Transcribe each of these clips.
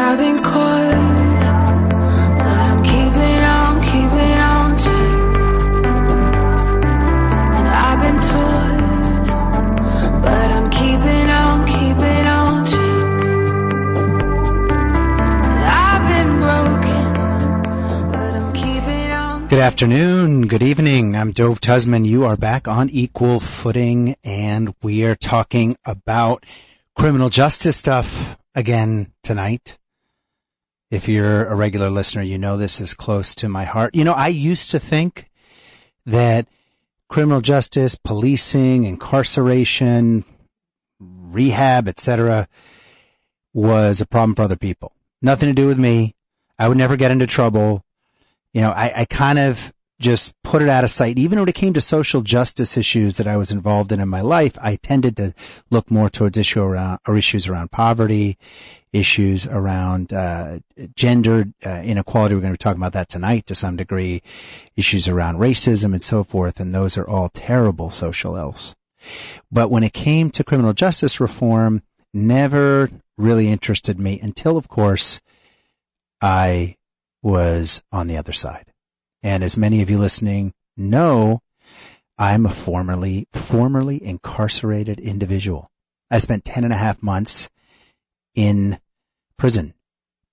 I've been caught, but I'm keeping on to. And I've been torn, but I'm keeping on to. And I've been broken, but I'm keeping on. Good afternoon, good evening. I'm Dove Tusman. You are back on Equal Footing, and we are talking about criminal justice stuff again tonight. If you're a regular listener, you know this is close to my heart. You know, I used to think that criminal justice, policing, incarceration, rehab, etc., was a problem for other people. Nothing to do with me. I would never get into trouble. You know, I kind of just put it out of sight. Even when it came to social justice issues that I was involved in my life, I tended to look more towards issues around poverty, issues around gender inequality. We're going to be talking about that tonight to some degree, issues around racism and so forth, and those are all terrible social ills. But when it came to criminal justice reform, never really interested me until, of course, I was on the other side. And as many of you listening know, I'm a formerly incarcerated individual. I spent 10.5 months in prison.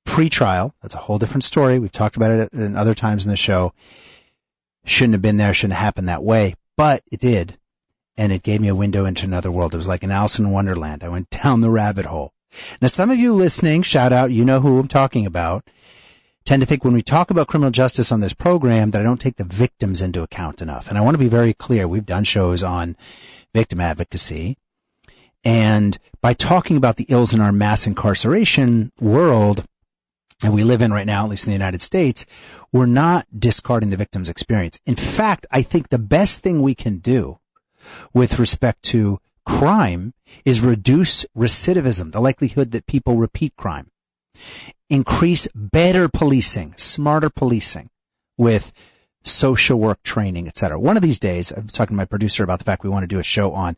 Pre-trial, that's a whole different story. We've talked about it in other times in the show. Shouldn't have been there, shouldn't have happened that way, but it did. And it gave me a window into another world. It was like an Alice in Wonderland. I went down the rabbit hole. Now, some of you listening, shout out, you know who I'm talking about, tend to think when we talk about criminal justice on this program that I don't take the victims into account enough. And I want to be very clear. We've done shows on victim advocacy. And by talking about the ills in our mass incarceration world that we live in right now, at least in the United States, we're not discarding the victim's experience. In fact, I think the best thing we can do with respect to crime is reduce recidivism, the likelihood that people repeat crime. Increase better policing, smarter policing with social work training, etc. One of these days, I was talking to my producer about the fact we want to do a show on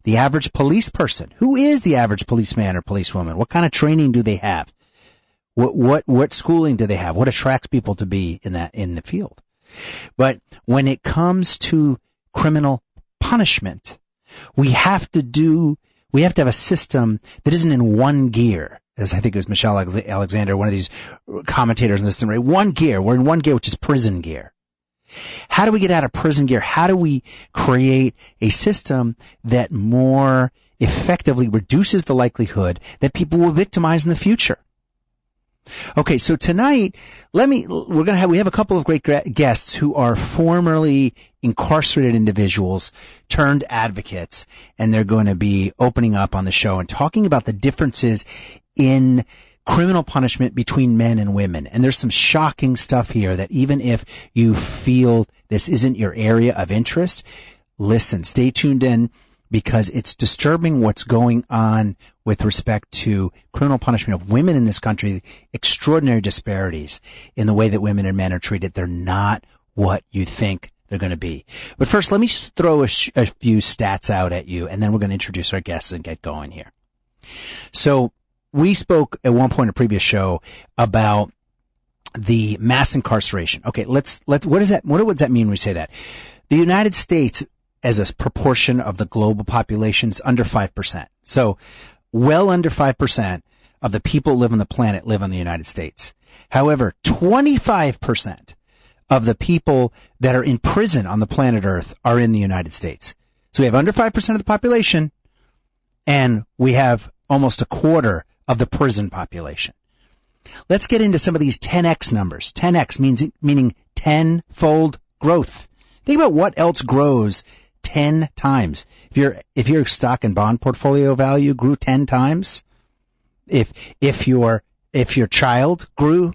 the average police person. Who is the average policeman or policewoman? What kind of training do they have? What schooling do they have? What attracts people to be in the field? But when it comes to criminal punishment, we have to have a system that isn't in one gear. As I think it was Michelle Alexander, one of these commentators in this thing, right? One gear. We're in one gear, which is prison gear. How do we get out of prison gear? How do we create a system that more effectively reduces the likelihood that people will victimize in the future? Okay, so tonight, we have a couple of great guests who are formerly incarcerated individuals turned advocates, and they're going to be opening up on the show and talking about the differences in criminal punishment between men and women. And there's some shocking stuff here that even if you feel this isn't your area of interest, listen, stay tuned in, because it's disturbing what's going on with respect to criminal punishment of women in this country, extraordinary disparities in the way that women and men are treated. They're not what you think they're going to be. But first, let me throw a few stats out at you, and then we're going to introduce our guests and get going here. So we spoke at one point in a previous show about the mass incarceration. Okay, what does that mean when we say that? The United States, as a proportion of the global population, is under 5%. So well under 5% of the people who live on the planet live in the United States. However, 25% of the people that are in prison on the planet Earth are in the United States. So we have under 5% of the population, and we have almost a quarter of the prison population. Let's get into some of these 10x numbers. 10x meaning tenfold growth. Think about what else grows 10 times. If your stock and bond portfolio value grew 10 times, if your child grew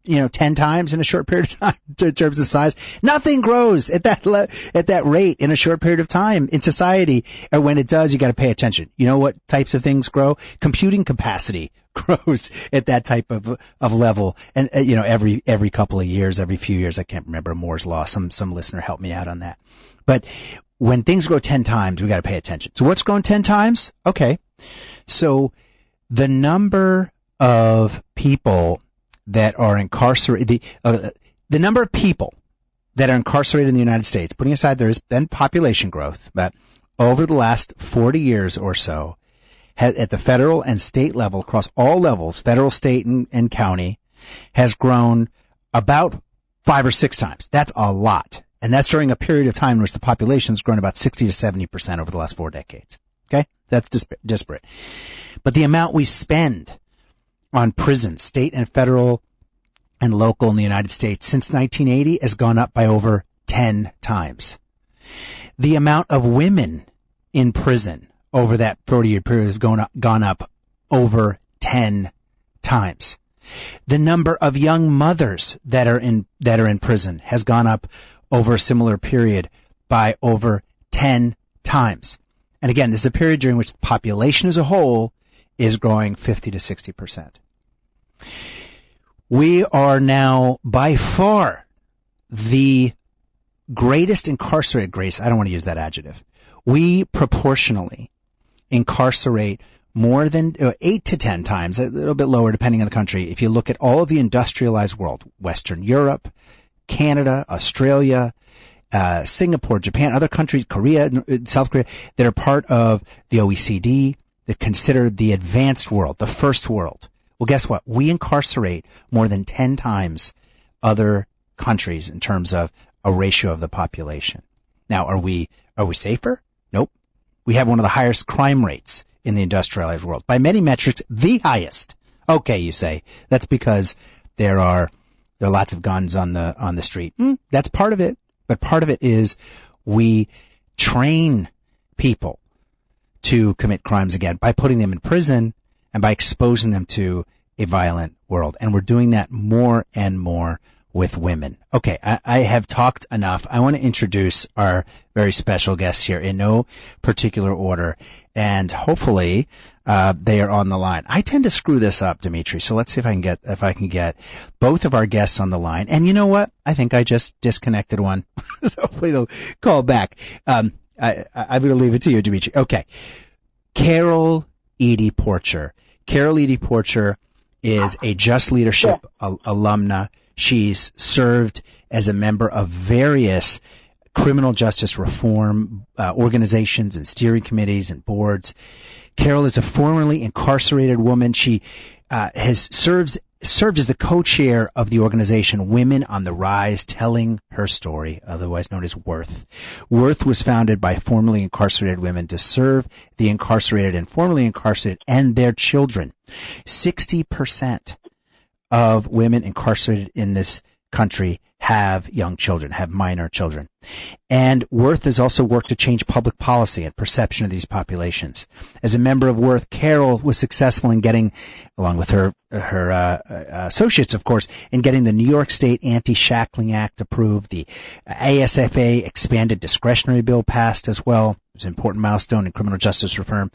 10 times in a short period of time in terms of size, nothing grows at that rate in a short period of time in society. And when it does, you got to pay attention. You know what types of things grow? Computing capacity grows at that type of level. And every couple of years, every few years, I can't remember Moore's law. Some listener help me out on that. But when things grow 10 times, we got to pay attention. So what's grown 10 times? Okay. So the number of people that are incarcerated, the number of people that are incarcerated in the United States, putting aside there's been population growth, but over the last 40 years or so, at the federal and state level, across all levels, federal, state, and county, has grown about 5 or 6 times. That's a lot. And that's during a period of time in which the population has grown about 60 to 70% over the last 4 decades. Okay? That's disparate. But the amount we spend on prisons, state and federal and local in the United States since 1980 has gone up by over 10 times. The amount of women in prison over that 40-year period has gone up over 10 times. The number of young mothers that are in prison has gone up over a similar period by over 10 times. And again, this is a period during which the population as a whole is growing 50 to 60%. We are now by far the greatest incarcerated race. I don't want to use that adjective. We proportionally incarcerate more than 8 to 10 times, a little bit lower depending on the country. If you look at all of the industrialized world, Western Europe, Canada, Australia, Singapore, Japan, other countries, Korea, South Korea, that are part of the OECD, that consider the advanced world, the first world. Well, guess what? We incarcerate more than 10 times other countries in terms of a ratio of the population. Now, are we safer? Nope. We have one of the highest crime rates in the industrialized world. By many metrics, the highest. Okay, you say. That's because there are lots of guns on the street. That's part of it. But part of it is we train people to commit crimes again by putting them in prison and by exposing them to a violent world. And we're doing that more and more with women. Okay, I have talked enough. I want to introduce our very special guests here in no particular order, and hopefully they are on the line. I tend to screw this up, Dimitri, so let's see if I can get both of our guests on the line. And you know what? I think I just disconnected one, so hopefully they'll call back. I'm going to leave it to you, Dimitri. Okay, Carol Edie Porcher. Carol Edie Porcher is a Just Leadership alumna. She's served as a member of various criminal justice reform organizations and steering committees and boards. Carol is a formerly incarcerated woman. She has served as the co-chair of the organization Women on the Rise, Telling Her Story, otherwise known as WORTH. WORTH was founded by formerly incarcerated women to serve the incarcerated and formerly incarcerated and their children. 60% of women incarcerated in this country have young children, have minor children. And WORTH has also worked to change public policy and perception of these populations. As a member of WORTH, Carol was successful in getting, along with her associates, of course, in getting the New York State Anti-Shackling Act approved, the ASFA expanded discretionary bill passed as well. It was an important milestone in criminal justice reform.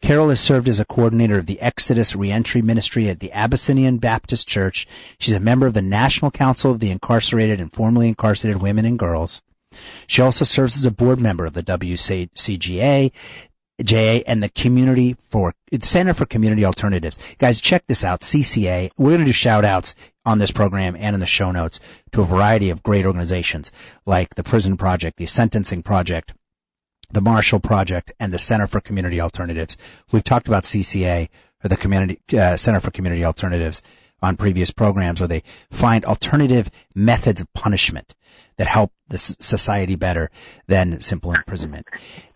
Carol has served as a coordinator of the Exodus Reentry Ministry at the Abyssinian Baptist Church. She's a member of the National Council of the Incarcerated and Formerly Incarcerated Women and Girls. She also serves as a board member of the WCGA, and the Center for Community Alternatives. Guys, check this out, CCA. We're going to do shout-outs on this program and in the show notes to a variety of great organizations like the Prison Project, the Sentencing Project, the Marshall Project, and the Center for Community Alternatives. We've talked about CCA, or the Center for Community Alternatives, on previous programs, where they find alternative methods of punishment that help the society better than simple imprisonment.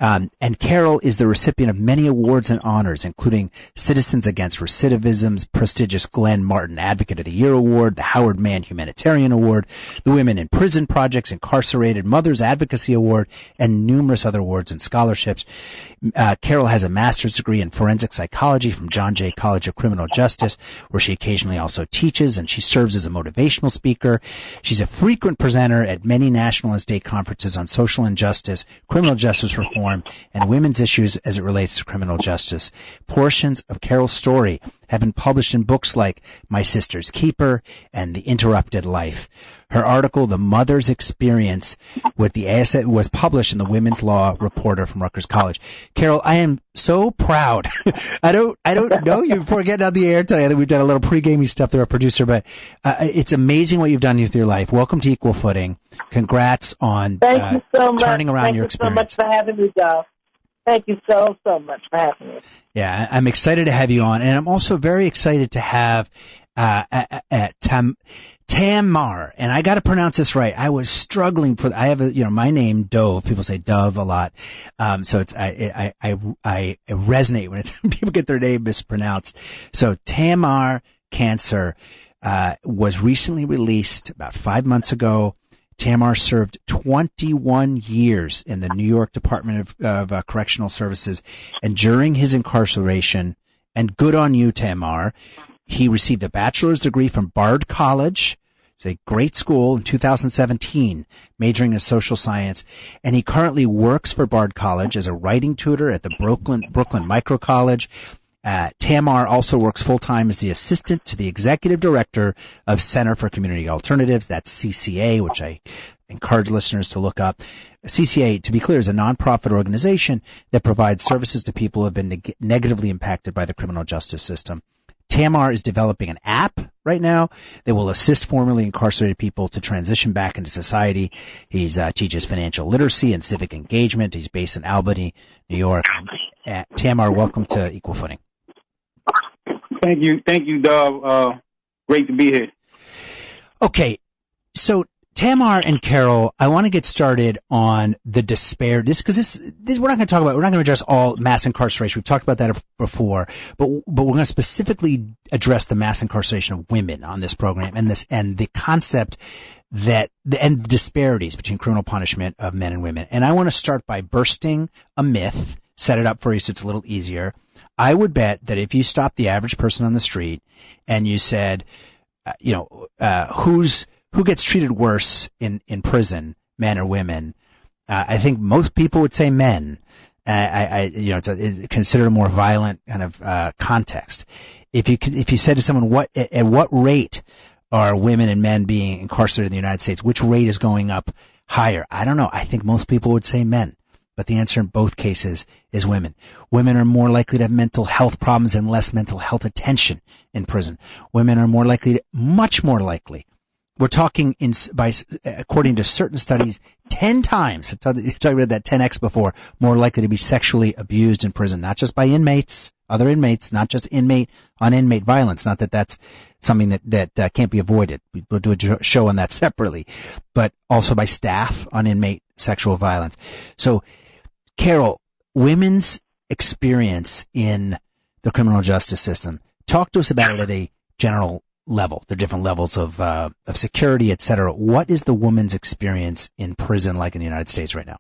And Carol is the recipient of many awards and honors, including Citizens Against Recidivism's prestigious Glenn Martin Advocate of the Year Award, the Howard Mann Humanitarian Award, the Women in Prison Project's Incarcerated Mothers Advocacy Award, and numerous other awards and scholarships. Carol has a master's degree in forensic psychology from John Jay College of Criminal Justice, where she occasionally also teaches, and she serves as a motivational speaker. She's a frequent presenter at many national and state conferences on social injustice, criminal justice reform, and women's issues as it relates to criminal justice. Portions of Carol's story have been published in books like My Sister's Keeper and The Interrupted Life. Her article, The Mother's Experience with the ASA, was published in the Women's Law Reporter from Rutgers College. Carol, I am so proud. I don't know you before getting on the air today. I think we've done a little pre-gaming stuff through our producer, but it's amazing what you've done with your life. Welcome to Equal Footing. Congrats on Thank you so much. turning around your experience. Thank you so much for having me, Dov. Thank you so much for having me. Yeah, I'm excited to have you on, and I'm also very excited to have Tamar, and I got to pronounce this right. I was struggling I have my name Dove. People say Dove a lot, so it's I resonate when people get their name mispronounced. So Tamar Cancer was recently released about 5 months ago. Tamar served 21 years in the New York Department of Correctional Services, and during his incarceration, and good on you, Tamar, he received a bachelor's degree from Bard College. It's a great school in 2017, majoring in social science, and he currently works for Bard College as a writing tutor at the Brooklyn Micro College. Tamar also works full-time as the assistant to the executive director of Center for Community Alternatives. That's CCA, which I encourage listeners to look up. CCA, to be clear, is a nonprofit organization that provides services to people who have been negatively impacted by the criminal justice system. Tamar is developing an app right now that will assist formerly incarcerated people to transition back into society. He teaches financial literacy and civic engagement. He's based in Albany, New York. Tamar, welcome to Equal Footing. Thank you, Dov. Great to be here. Okay, so Tamar and Carol, I want to get started on the disparities, because this we're not going to address all mass incarceration. We've talked about that before, but we're going to specifically address the mass incarceration of women on this program, and the concept and disparities between criminal punishment of men and women. And I want to start by bursting a myth, set it up for you so it's a little easier. I would bet that if you stopped the average person on the street and you said, who gets treated worse in prison, men or women, I think most people would say men. It's considered a more violent kind of context. If you said to someone, at what rate are women and men being incarcerated in the United States, which rate is going up higher? I don't know. I think most people would say men. But the answer in both cases is women. Women are more likely to have mental health problems and less mental health attention in prison. Women are much more likely. We're talking according to certain studies, 10 times, I talked about that 10x before, more likely to be sexually abused in prison, not just by inmates, other inmates, not just inmate on inmate violence. Not that that's something that can't be avoided. We'll do a show on that separately, but also by staff on inmate sexual violence. So, Carol, women's experience in the criminal justice system. Talk to us about it at a general level, the different levels of security, et cetera. What is the woman's experience in prison like in the United States right now?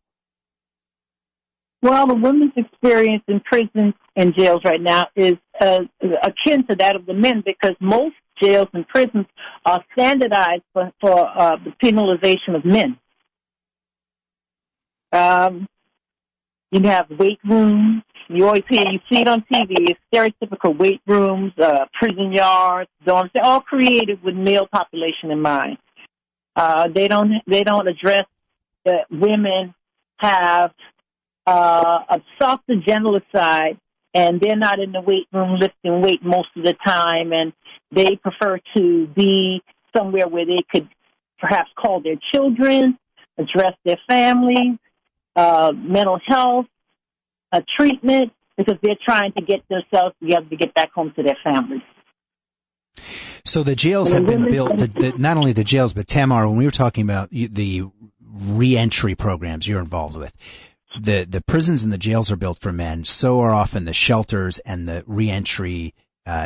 Well, the women's experience in prisons and jails right now is akin to that of the men, because most jails and prisons are standardized for the penalization of men. You have weight rooms. You always see it on TV. It's stereotypical weight rooms, prison yards, dorms. They're all created with male population in mind. They don't address that women have a softer, gentler side, and they're not in the weight room lifting weight most of the time, and they prefer to be somewhere where they could perhaps call their children, address their families, mental health, treatment, because they're trying to get themselves together to get back home to their families. So the jails have been built, not only the jails, but Tamar, when we were talking about the reentry programs you're involved with, the prisons and the jails are built for men. So are often the shelters and the reentry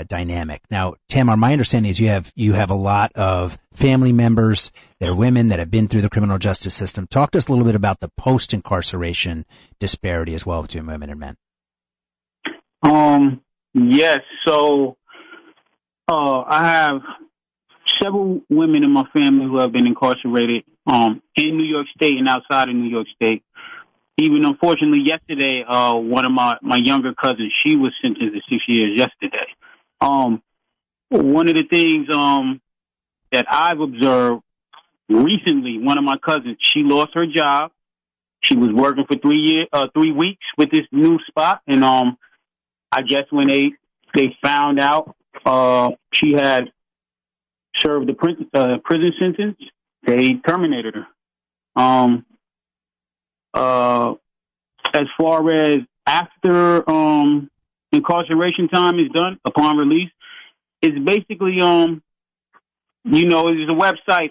dynamic. Now, Tamar, my understanding is you have a lot of family members that are women that have been through the criminal justice system. Talk to us a little bit about the post-incarceration disparity as well between women and men. Yes. So, I have several women in my family who have been incarcerated, in New York State and outside of New York State. Even unfortunately yesterday, one of my younger cousins, she was sentenced to 6 years yesterday. One of the things, that I've observed recently, one of my cousins, she lost her job. She was working for 3 weeks with this new spot, and I guess when they found out she had served the prison sentence, they terminated her. As far as after incarceration time is done upon release, it's basically there's a website,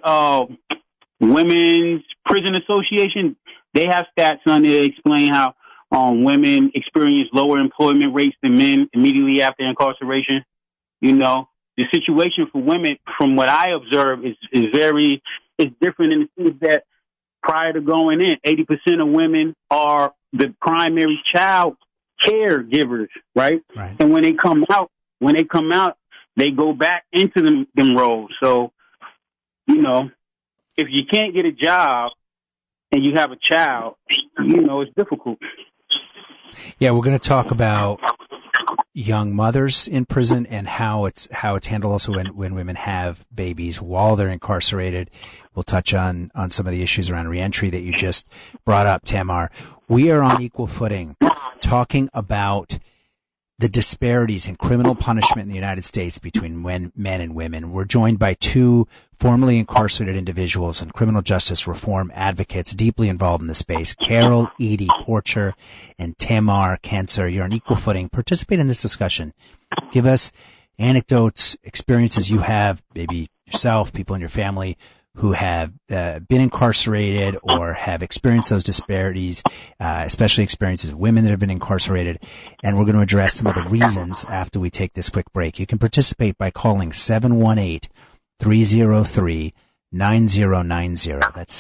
Women's Prison Association. They have stats on there that explain how women experience lower employment rates than men immediately after incarceration. The situation for women, from what I observe, is different in the sense that prior to going in, 80% of women are the primary child caregivers, right? And when they come out, they go back into them roles. So, if you can't get a job and you have a child, it's difficult. Yeah, we're going to talk about young mothers in prison and how it's handled also when women have babies while they're incarcerated. We'll touch on some of the issues around reentry that you just brought up, Tamar. We are on equal footing talking about the disparities in criminal punishment in the United States between men and women. We're joined by two formerly incarcerated individuals and criminal justice reform advocates deeply involved in the space, Carol Edie Porcher and Tamar Cancer. You're on equal footing. Participate in this discussion. Give us anecdotes, experiences you have, maybe yourself, people in your family who have been incarcerated or have experienced those disparities, especially experiences of women that have been incarcerated. And we're going to address some of the reasons after we take this quick break. You can participate by calling 718-303-9090. That's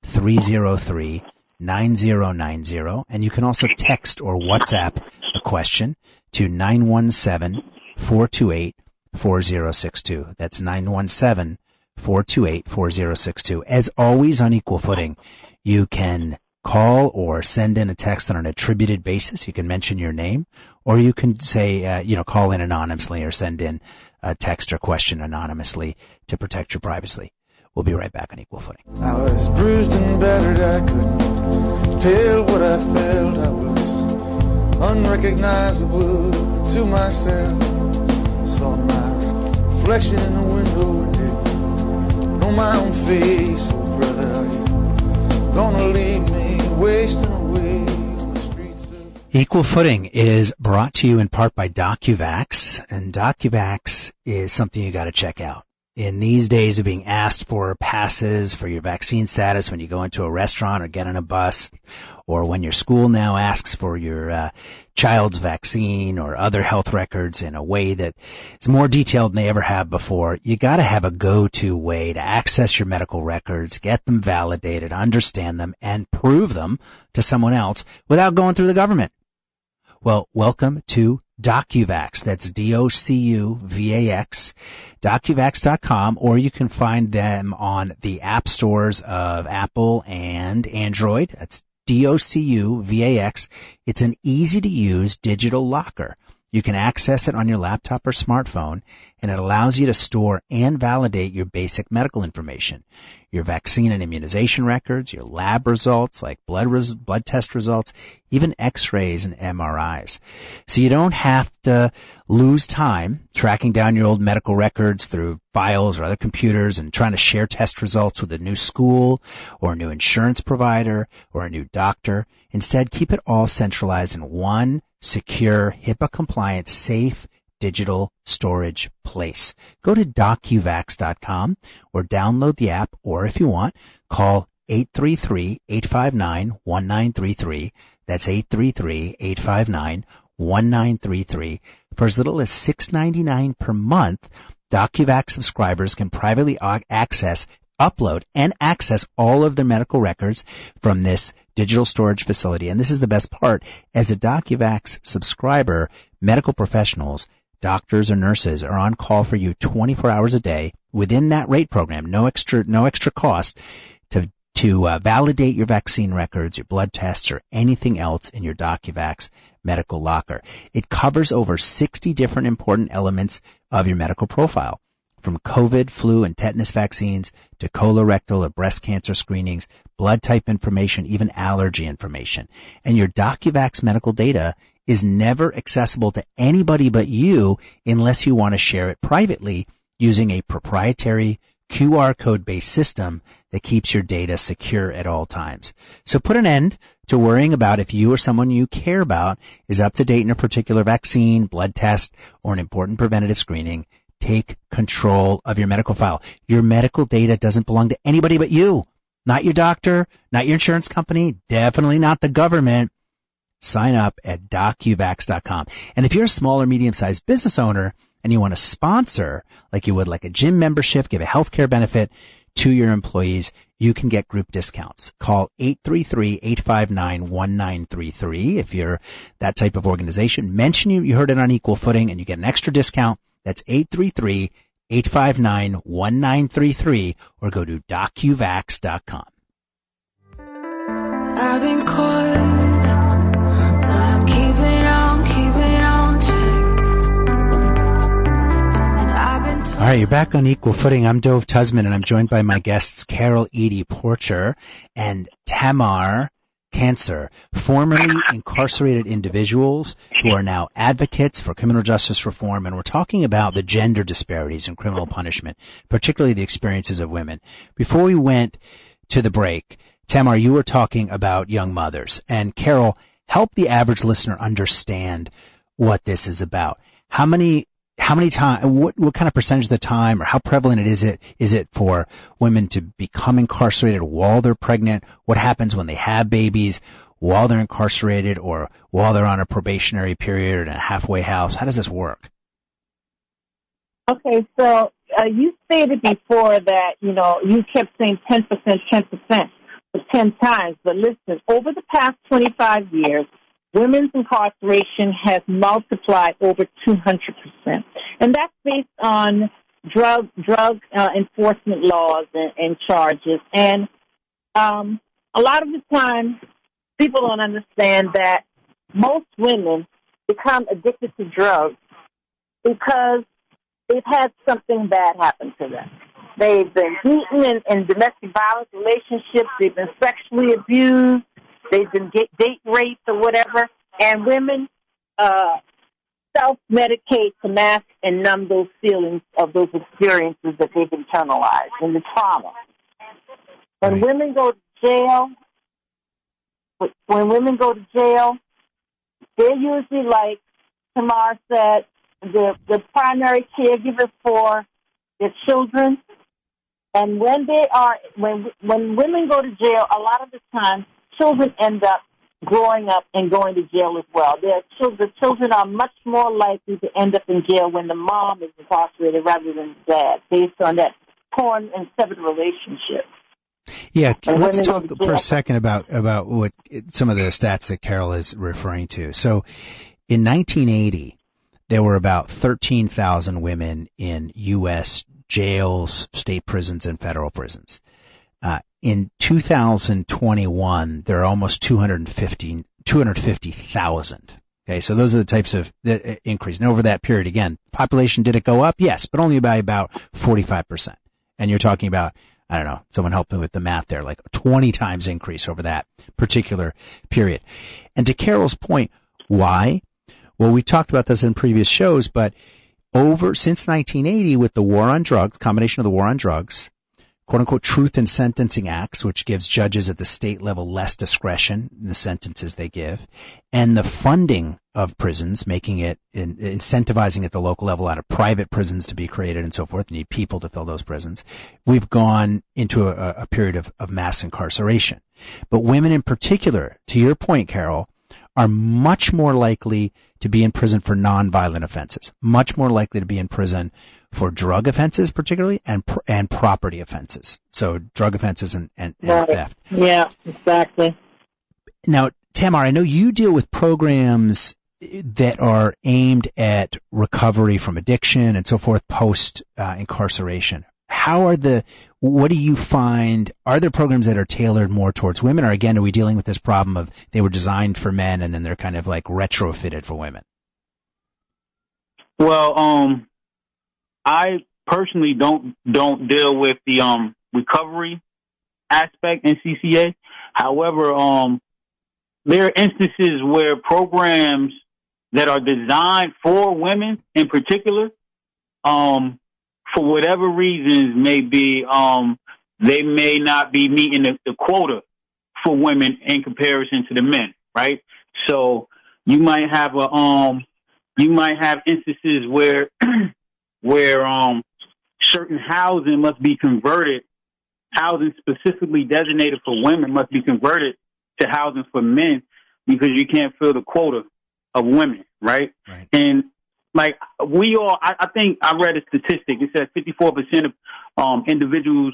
718-303-9090. And you can also text or WhatsApp a question to 917-428-4062. That's 917-428-4062. As always, on equal footing, you can call or send in a text on an attributed basis. You can mention your name, or you can say, call in anonymously or send in a text or question anonymously to protect your privacy. We'll be right back on equal footing. I was bruised and battered. I couldn't tell what I felt. I was unrecognizable to myself. I saw my reflection in the window and didn't know my own face. Oh, brother, are you gonna leave me wasting away on the streets of... Equal Footing is brought to you in part by DocuVax, and DocuVax is something you got to check out. In these days of being asked for passes for your vaccine status when you go into a restaurant or get on a bus, or when your school now asks for your child's vaccine or other health records in a way that is more detailed than they ever have before, you got to have a go-to way to access your medical records, get them validated, understand them, and prove them to someone else without going through the government. Well, welcome to DocuVax. That's DocuVax, DocuVax.com, or you can find them on the app stores of Apple and Android. That's DocuVax. It's an easy-to-use digital locker. You can access it on your laptop or smartphone, and it allows you to store and validate your basic medical information, your vaccine and immunization records, your lab results like blood test results, even x-rays and MRIs. So you don't have to lose time tracking down your old medical records through files or other computers and trying to share test results with a new school or a new insurance provider or a new doctor. Instead, keep it all centralized in one secure, HIPAA-compliant, safe digital storage place. Go to DocuVax.com or download the app, or if you want, call 833-859-1933. That's 833-859-1933. For as little as $6.99 per month, DocuVax subscribers can privately upload and access all of their medical records from this digital storage facility. And this is the best part. As a DocuVax subscriber, medical professionals, doctors or nurses are on call for you 24 hours a day within that rate program, no extra cost, to validate your vaccine records, your blood tests, or anything else in your DocuVax medical locker. It covers over 60 different important elements of your medical profile. From COVID, flu, and tetanus vaccines to colorectal or breast cancer screenings, blood type information, even allergy information. And your DocuVax medical data is never accessible to anybody but you unless you want to share it privately using a proprietary QR code-based system that keeps your data secure at all times. So put an end to worrying about if you or someone you care about is up to date in a particular vaccine, blood test, or an important preventative screening. Take control of your medical file. Your medical data doesn't belong to anybody but you. Not your doctor, not your insurance company, definitely not the government. Sign up at DocuVax.com. And if you're a small or medium-sized business owner and you want to sponsor, like you would like a gym membership, give a healthcare benefit to your employees, you can get group discounts. Call 833-859-1933 if you're that type of organization. Mention you heard it on Equal Footing and you get an extra discount. That's 833-859-1933 or go to DocuVax.com. I've been caught, but I'm keeping on to. All right, you're back on Equal Footing. I'm Dove Tusman, and I'm joined by my guests Carol Edie Porcher and Tamar Cancer, formerly incarcerated individuals who are now advocates for criminal justice reform, and we're talking about the gender disparities in criminal punishment, particularly the experiences of women. Before we went to the break, Tamar, you were talking about young mothers, and Carol, help the average listener understand what this is about. How many times, what kind of percentage of the time, or how prevalent is it for women to become incarcerated while they're pregnant? What happens when they have babies while they're incarcerated or while they're on a probationary period or in a halfway house? How does this work? Okay, so you stated before that, you kept saying 10%, 10% for 10 times. But listen, over the past 25 years, women's incarceration has multiplied over 200%. And that's based on drug enforcement laws and charges. And a lot of the time, people don't understand that most women become addicted to drugs because they've had something bad happen to them. They've been beaten in domestic violence relationships. They've been sexually abused. They've been date raped or whatever. And women self-medicate to mask and numb those feelings of those experiences that they've internalized and the trauma. When women go to jail, they're usually, like Tamar said, the primary caregivers for their children. And when women go to jail, a lot of the time, children end up growing up and going to jail as well. The children are much more likely to end up in jail when the mom is incarcerated rather than the dad, based on that torn and severed relationship. Yeah, let's talk for a second about what some of the stats that Carol is referring to. So in 1980, there were about 13,000 women in U.S. jails, state prisons, and federal prisons. In 2021, there are almost 250,000. Okay, so those are the types of increase. And over that period, again, population, did it go up? Yes, but only by about 45%. And you're talking about, I don't know, someone help me with the math there, like a 20 times increase over that particular period. And to Carol's point, why? Well, we talked about this in previous shows, but since 1980, with the war on drugs, combination of the war on drugs, quote-unquote Truth in Sentencing Acts, which gives judges at the state level less discretion in the sentences they give, and the funding of prisons, making it, incentivizing at the local level out of private prisons to be created and so forth. You need people to fill those prisons. We've gone into a period of mass incarceration. But women in particular, to your point, Carol, are much more likely to be in prison for nonviolent offenses, much more likely to be in prison for drug offenses particularly and property offenses. So drug offenses and theft. Yeah, exactly. Now, Tamar, I know you deal with programs that are aimed at recovery from addiction and so forth post incarceration. What do you find? Are there programs that are tailored more towards women, or again, are we dealing with this problem of they were designed for men and then they're kind of like retrofitted for women? Well, I personally don't deal with the recovery aspect in CCA. However, there are instances where programs that are designed for women in particular, for whatever reasons may be, they may not be meeting the quota for women in comparison to the men, right? So you might have instances where certain housing must be converted, housing specifically designated for women must be converted to housing for men because you can't fill the quota of women, right? And like I think I read a statistic. It said 54% of individuals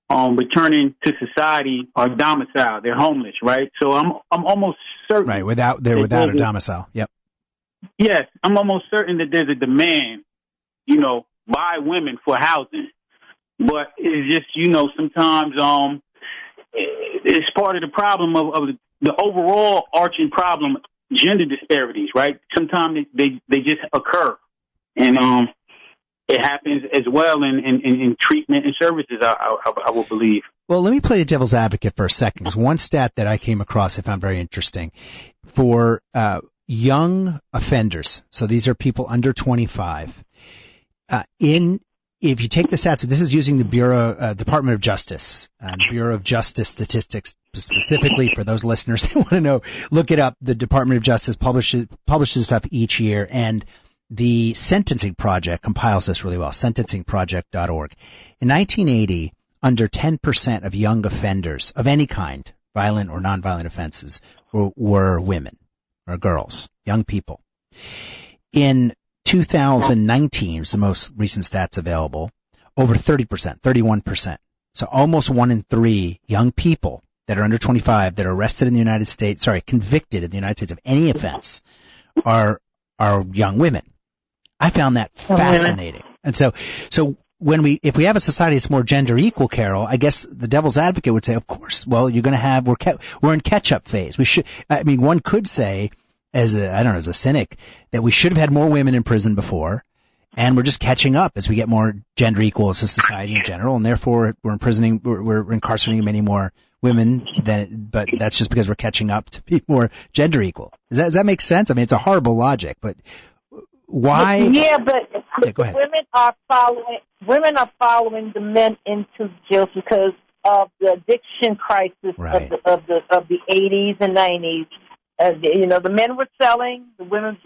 returning to society are domiciled. They're homeless, right? So I'm almost certain. Right, without a domicile. Yep. Yes, I'm almost certain that there's a demand, by women for housing. But it's just, sometimes it's part of the problem of the overall arching problem, gender disparities, right? Sometimes they just occur. And it happens as well in treatment and services, I will believe. Well, let me play the devil's advocate for a second, because one stat that I came across I found very interesting. For young offenders, so these are people under 25, if you take the stats, this is using the Department of Justice, Bureau of Justice statistics specifically for those listeners that want to know, look it up. The Department of Justice publishes stuff each year, and the Sentencing Project compiles this really well, sentencingproject.org. In 1980, under 10% of young offenders of any kind, violent or nonviolent offenses, were women or girls, young people. In 2019, is the most recent stats available, over 30%, 31%. So almost 1 in 3 young people that are under 25 that are arrested in the United States, convicted in the United States of any offense are young women. I found that fascinating. And so if we have a society that's more gender equal, Carol, I guess the devil's advocate would say, of course, well, you're going to have, we're in catch-up phase. One could say, as a cynic, that we should have had more women in prison before, and we're just catching up as we get more gender equal as a society in general, and therefore we're incarcerating many more women but that's just because we're catching up to be more gender equal. Does that make sense? I mean, it's a horrible logic, but why? Yeah, but go ahead. Women are following the men into jail because of the addiction crisis of the 80s and 90s. The men were selling, the women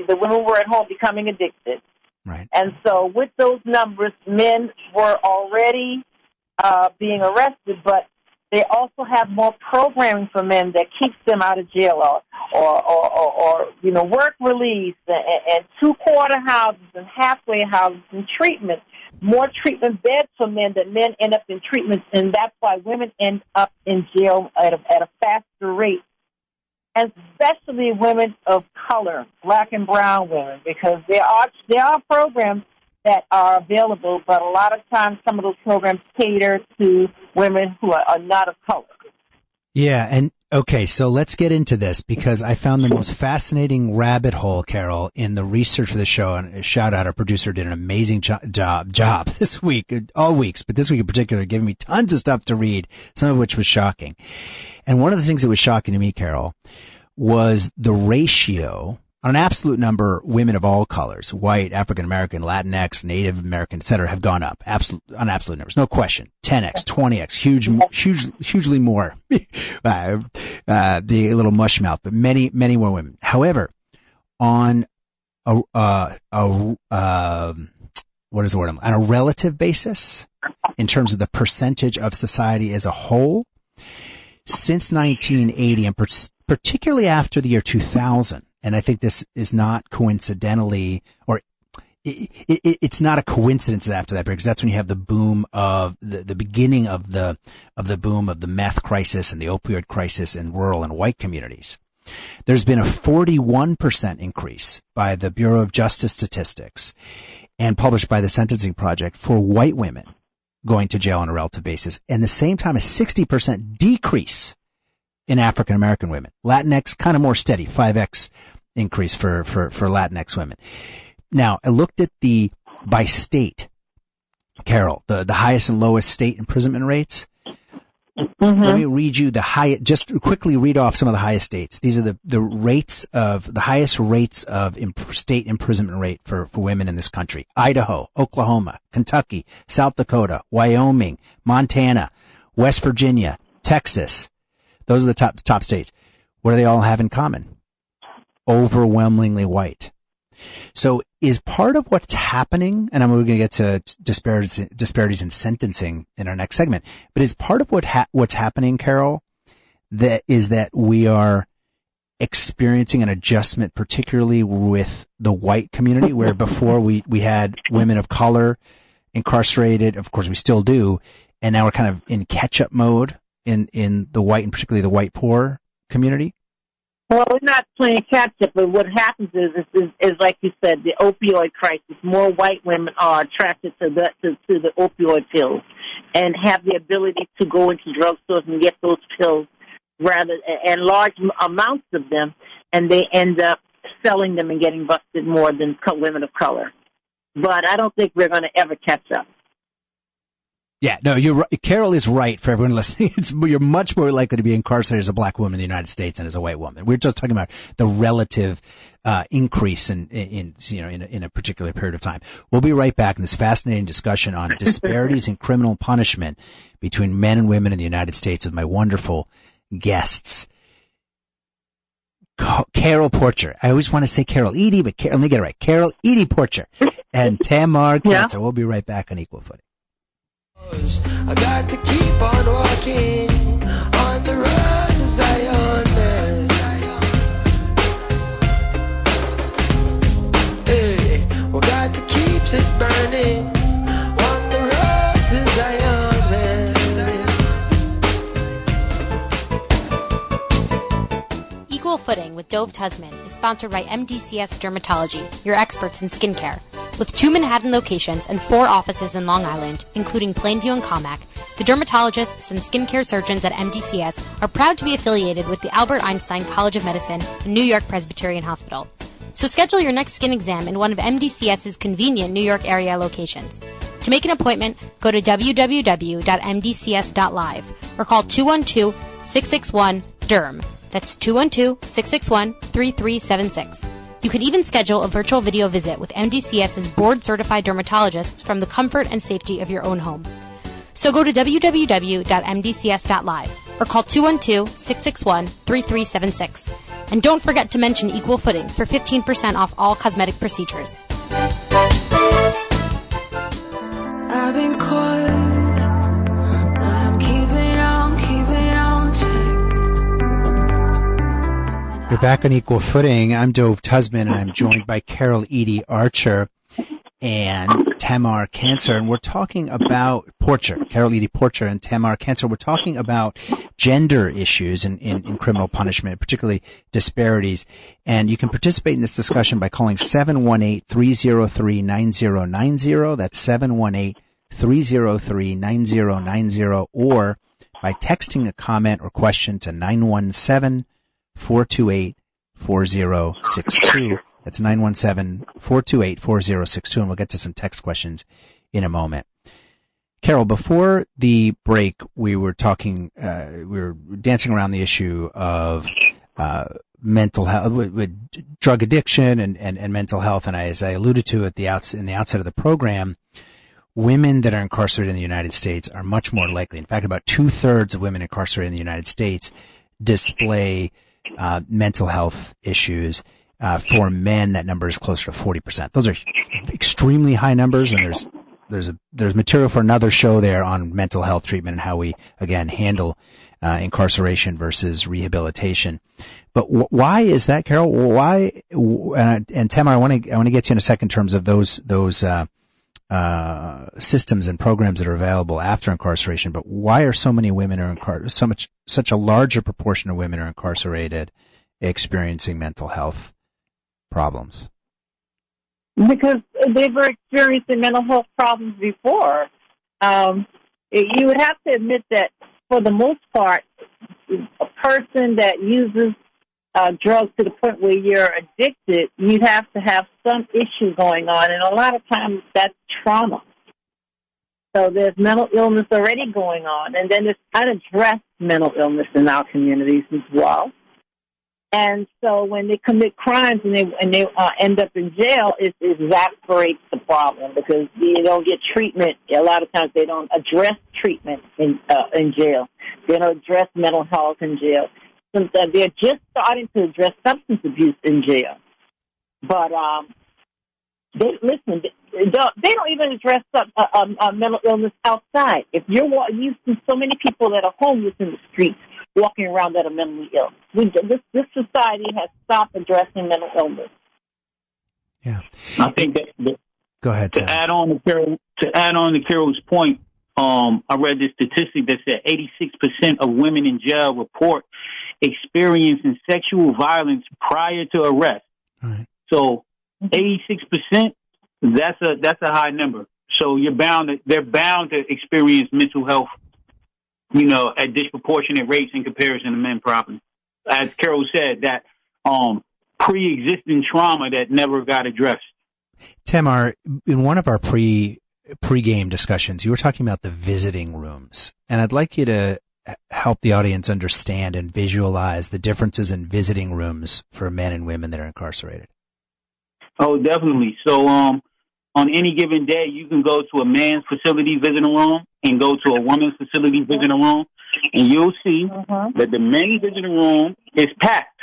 were at home becoming addicted. Right. And so with those numbers, men were already being arrested, but they also have more programming for men that keeps them out of jail or work release and 2-quarter houses and halfway houses and treatment, more treatment beds for men that men end up in treatment, and that's why women end up in jail at a faster rate. And especially women of color, black and brown women, because there are programs that are available, but a lot of times some of those programs cater to women who are not of color. Yeah, and okay, so let's get into this, because I found the most fascinating rabbit hole, Carol, in the research for the show, and a shout out, our producer did an amazing job this week, all weeks, but this week in particular, giving me tons of stuff to read, some of which was shocking. And one of the things that was shocking to me, Carol, was the ratio on an absolute number. Women of all colors, white, African American, Latinx, Native American, etc., have gone up on absolute numbers, no question. 10x, 20x, hugely more. Be a little mush mouth, but many more women. However, on on a relative basis, in terms of the percentage of society as a whole, since 1980, and particularly after the year 2000, and I think this is not coincidentally, or it's not a coincidence after that, because that's when you have the boom of the beginning of the boom of the meth crisis and the opioid crisis in rural and white communities. There's been a 41% increase by the Bureau of Justice Statistics and published by the Sentencing Project for white women going to jail on a relative basis, and the same time a 60% decrease in African American women. Latinx kind of more steady, 5x increase for Latinx women. Now, I looked at by state. Carol, the highest and lowest state imprisonment rates. Let me read you just quickly read off some of the highest states. These are the highest rates of state imprisonment rate for women in this country. Idaho, Oklahoma, Kentucky, South Dakota, Wyoming, Montana, West Virginia, Texas. Those are the top states. What do they all have in common? Overwhelmingly white. So is part of what's happening, and we're going to get to disparities in sentencing in our next segment, but is part of what's happening, Carol, that we are experiencing an adjustment, particularly with the white community, where before we had women of color incarcerated, of course we still do, and now we're kind of in catch-up mode in the white, and particularly the white poor community? Well, we're not playing catch-up, but what happens is like you said, the opioid crisis. More white women are attracted to the opioid pills and have the ability to go into drugstores and get those pills and large amounts of them, and they end up selling them and getting busted more than women of color. But I don't think we're going to ever catch up. Yeah, no, you're right. Carol is right for everyone listening. You're much more likely to be incarcerated as a black woman in the United States than as a white woman. We're just talking about the relative increase in a particular period of time. We'll be right back in this fascinating discussion on disparities in criminal punishment between men and women in the United States with my wonderful guests. Carol Porcher. I always want to say Carol Edie, but let me get it right. Carol Edie Porcher and Tamar Cancer. We'll be right back on Equal Footing. I got to keep on walking on the road to Zion. Hey, we got to keep it burning on the road to Zion. Equal Footing with Dove Tusman is sponsored by MDCS Dermatology, your experts in skincare. With 2 Manhattan locations and 4 offices in Long Island, including Plainview and Commack, the dermatologists and skincare surgeons at MDCS are proud to be affiliated with the Albert Einstein College of Medicine and New York Presbyterian Hospital. So schedule your next skin exam in one of MDCS's convenient New York area locations. To make an appointment, go to www.mdcs.live or call 212-661-DERM. That's 212-661-3376. You can even schedule a virtual video visit with MDCS's board-certified dermatologists from the comfort and safety of your own home. So go to www.mdcs.live or call 212-661-3376. And don't forget to mention Equal Footing for 15% off all cosmetic procedures. I've been caught, but I'm keeping on tight. You're back on Equal Footing. I'm Dove Tusman, and I'm joined by Carol Edie Archer and Tamar Cancer, and we're talking about Carol Edie Porcher and Tamar Cancer. We're talking about gender issues in criminal punishment, particularly disparities. And you can participate in this discussion by calling 718-303-9090. That's 718-303-9090, or by texting a comment or question to 917-428-4062. That's 917-428-4062, and we'll get to some text questions in a moment. Carol, before the break, we were dancing around the issue of mental health, with drug addiction and mental health, and as I alluded to in the outset of the program, women that are incarcerated in the United States are much more likely. In fact, about 2/3 of women incarcerated in the United States display mental health issues. For men, that number is closer to 40%. Those are extremely high numbers, and there's material for another show there on mental health treatment and how we, again, handle incarceration versus rehabilitation. But why is that, Carol? Why? And Tamara, I want to get to you in a second in terms of those systems and programs that are available after incarceration. But why are so many women such a larger proportion of women are incarcerated experiencing mental health problems? Because they were experiencing mental health problems before. You would have to admit that for the most part, a person that uses drugs to the point where you're addicted, you have to have some issue going on, and a lot of times that's trauma. So there's mental illness already going on, and then there's unaddressed mental illness in our communities as well. And so when they commit crimes and they end up in jail, it exacerbates the problem because you don't get treatment. A lot of times they don't address treatment in jail. They don't address mental health in jail. They're just starting to address substance abuse in jail. But they don't even address mental illness outside. If you see so many people that are homeless in the streets walking around that are mentally ill. This society has stopped addressing mental illness. Yeah, I think that go ahead. To add on to Carol's point, I read this statistic that said 86% of women in jail report experiencing sexual violence prior to arrest. Right. So 86%, that's a high number. So they're bound to experience mental health, at disproportionate rates in comparison to men properly. As Carol said, that pre-existing trauma that never got addressed. Tamar, in one of our pre-game discussions, you were talking about the visiting rooms, and I'd like you to help the audience understand and visualize the differences in visiting rooms for men and women that are incarcerated. Oh, definitely. So, on any given day, you can go to a man's facility visiting room and go to a woman's facility visiting room, and you'll see that the men's visiting room is packed,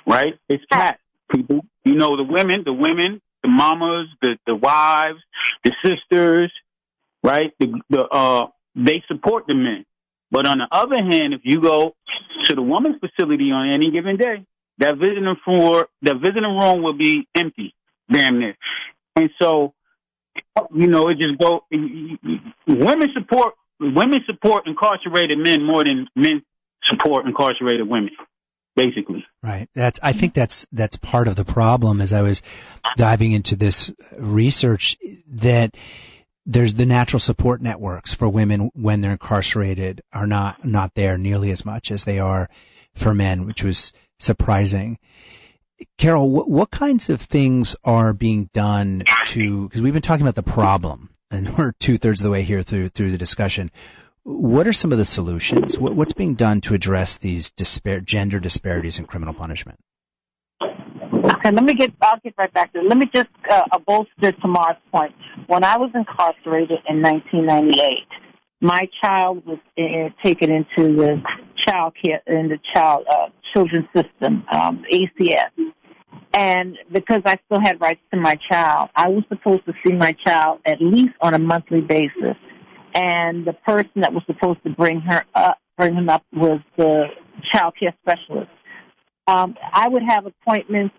right? It's packed. People, the women, the mamas, the wives, the sisters, right? They support the men. But on the other hand, if you go to the woman's facility on any given day, that visiting room will be empty, damn near. And so, it just go. Women support incarcerated men more than men support incarcerated women, basically. Right. I think that's part of the problem. As I was diving into this research, that there's the natural support networks for women when they're incarcerated are not there nearly as much as they are for men, which was surprising. Carol, what kinds of things are being done because we've been talking about the problem, and we're 2/3 of the way here through the discussion. What are some of the solutions? What's being done to address these gender disparities in criminal punishment? Okay, I'll get right back to it. Let me just bolster Tamar's point. When I was incarcerated in 1998, my child was taken into the children's system, ACS. And because I still had rights to my child, I was supposed to see my child at least on a monthly basis. And the person that was supposed to bring him up was the child care specialist. I would have appointments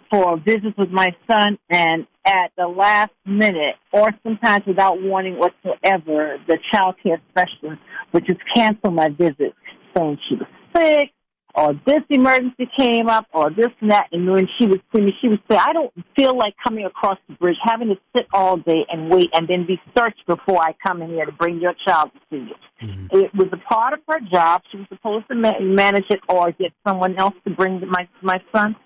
for visits with my son, and at the last minute, or sometimes without warning whatsoever, the child care specialist would just cancel my visit, saying she was sick, or this emergency came up, or this and that. And when she would see me, she would say, I don't feel like coming across the bridge, having to sit all day and wait and then be searched before I come in here to bring your child to see you. Mm-hmm. It was a part of her job. She was supposed to manage it or get someone else to bring my son.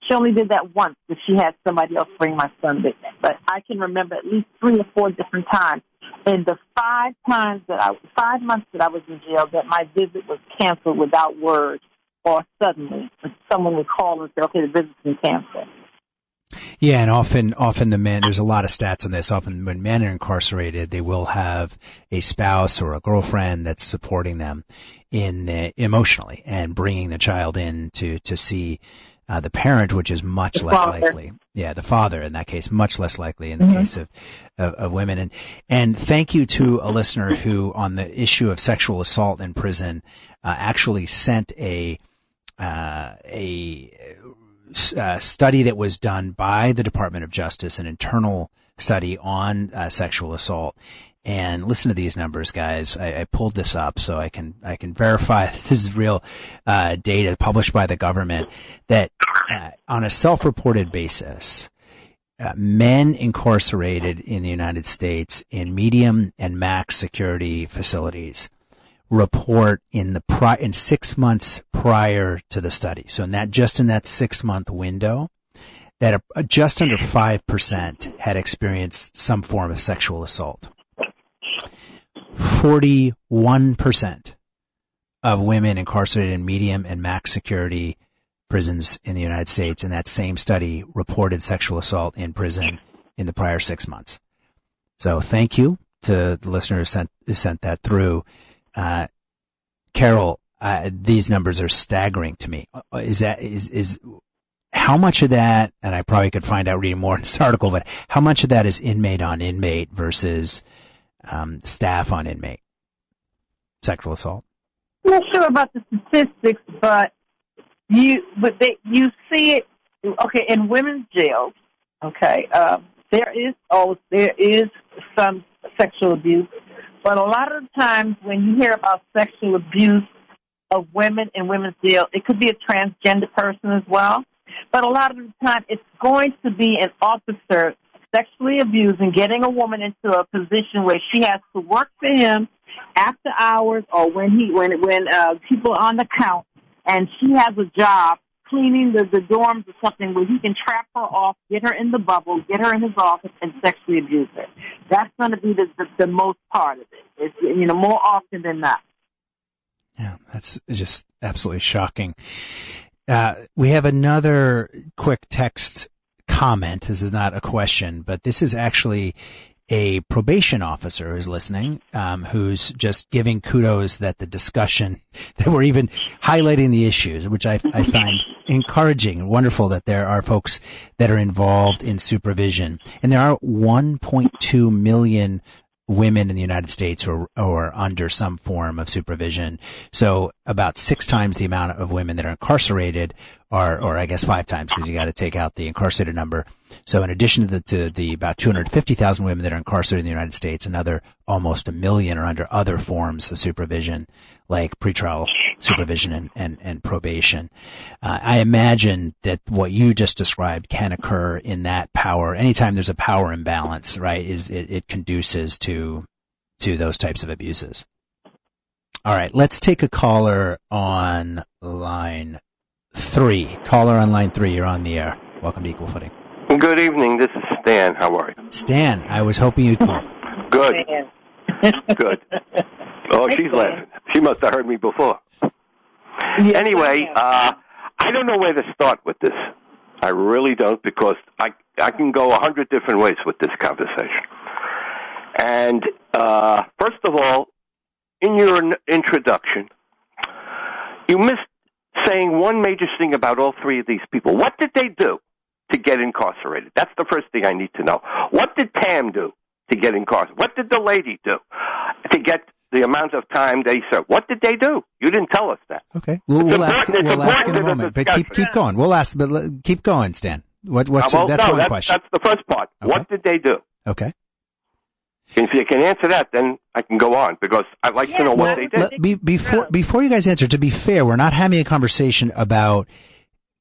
She only did that once, but she had somebody else bring my son with me. But I can remember at least 3 or 4 different times in the 5 months that I was in jail that my visit was canceled without word. Or suddenly, someone would call and say, okay, the visit's been canceled. Yeah, and often the men, there's a lot of stats on this, often when men are incarcerated, they will have a spouse or a girlfriend that's supporting them emotionally and bringing the child in to see the parent, which is much less likely. Yeah, the father in that case, much less likely in the case of women. And thank you to a listener who, on the issue of sexual assault in prison, actually sent a study that was done by the Department of Justice, an internal study on sexual assault. And listen to these numbers, guys. I pulled this up so I can verify that this is real data published by the government, that on a self-reported basis, men incarcerated in the United States in medium and max security facilities report in 6 months prior to the study. So in that 6-month window, that just under 5% had experienced some form of sexual assault. 41% of women incarcerated in medium and max security prisons in the United States in that same study reported sexual assault in prison in the prior 6 months. So thank you to the listener who sent that through. Carol, these numbers are staggering to me. Is how much of that, and I probably could find out reading more in this article, but how much of that is inmate on inmate versus staff on inmate sexual assault? I'm not sure about the statistics, but you see it. Okay, in women's jails. Okay, there is some sexual abuse, but a lot of the times when you hear about sexual abuse of women in women's jail, it could be a transgender person as well. But a lot of the time, it's going to be an officer sexually abusing, getting a woman into a position where she has to work for him after hours or when people are on the count, and she has a job cleaning the dorms or something where he can trap her off, get her in the bubble, get her in his office, and sexually abuse her. That's going to be the most part of it. It's, more often than not. Yeah, that's just absolutely shocking. We have another quick text comment. This is not a question, but this is actually a probation officer who's listening, who's just giving kudos that the discussion, that we're even highlighting the issues, which I find encouraging and wonderful that there are folks that are involved in supervision. And there are 1.2 million women in the United States who are under some form of supervision. So about 6 times the amount of women that are incarcerated or I guess 5 times because you got to take out the incarcerated number. So in addition to the about 250,000 women that are incarcerated in the United States, another almost 1 million are under other forms of supervision like pretrial supervision and probation. I imagine that what you just described can occur in that power. Anytime there's a power imbalance, right, it conduces to those types of abuses. All right, let's take a caller on line 3. Caller on line 3, you're on the air. Welcome to Equal Footing. Good evening. This is Stan. How are you? Stan, I was hoping you'd call. Good. Good. Oh, she's laughing. She must have heard me before. Anyway, I don't know where to start with this. I really don't, because I can go 100 different ways with this conversation. And first of all, in your introduction, you missed saying one major thing about all 3 of these people. What did they do to get incarcerated? That's the first thing I need to know. What did Tam do to get incarcerated? What did the lady do to get the amount of time they served? What did they do? You didn't tell us that. Okay, we'll ask in a moment. But keep going. We'll ask, but keep going, Stan. That's one question. That's the first part. Okay. What did they do? Okay. If you can answer that, then I can go on, because I'd like to know what they did. Before you guys answer, to be fair, we're not having a conversation about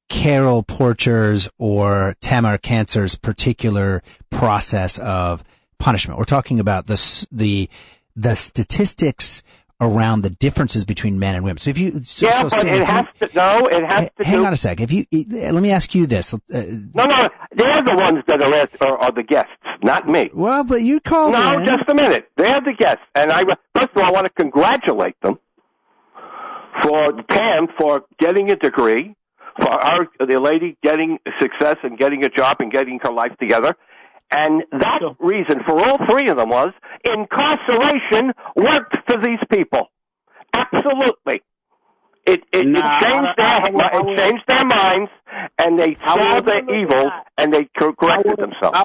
Carol Porcher's or Tamar Cancer's particular process of punishment. We're talking about the statistics around the differences between men and women. So if you, Stan, it has to. Hang on a sec. Let me ask you this. No, they're the ones that are the guests, not me. Well, but you called. No, just a minute. They're the guests, and first of all, I want to congratulate them for Pam for getting a degree, for the lady getting success and getting a job and getting her life together. And that reason for all 3 of them was incarceration worked for these people. Absolutely. It changed their minds, and they saw the evil, and they corrected themselves.